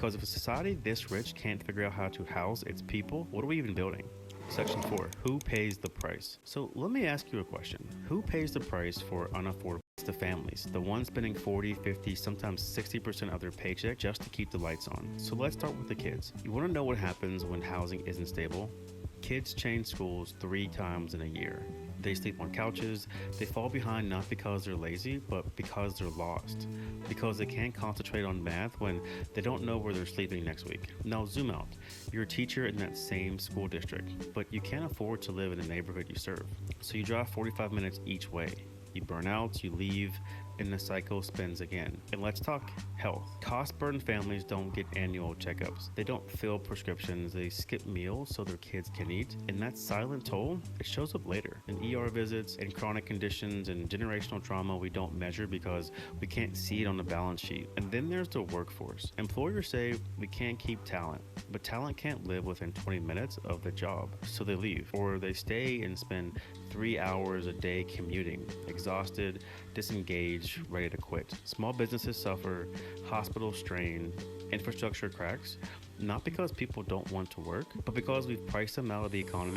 Because if a society this rich can't figure out how to house its people, what are we even building? Section 4. Who pays the price? So let me ask you a question. Who pays the price for unaffordable? It's the families, the ones spending 40, 50, sometimes 60% of their paycheck just to keep the lights on. So let's start with the kids. You want to know what happens when housing isn't stable? Kids change schools 3 times in a year. They sleep on couches. They fall behind not because they're lazy, but because they're lost. Because they can't concentrate on math when they don't know where they're sleeping next week. Now zoom out. You're a teacher in that same school district, but you can't afford to live in the neighborhood you serve. So you drive 45 minutes each way. You burn out, you leave, and the cycle spins again. And let's talk health. Cost-burdened families don't get annual checkups. They don't fill prescriptions. They skip meals so their kids can eat. And that silent toll, it shows up later in ER visits, in chronic conditions, and generational trauma we don't measure because we can't see it on the balance sheet. And then there's the workforce. Employers say we can't keep talent, but talent can't live within 20 minutes of the job. So they leave, or they stay and spend 3 hours a day commuting, exhausted, disengaged, ready to quit. Small businesses suffer, hospitals strain, infrastructure cracks, not because people don't want to work, but because we've priced them out of the economy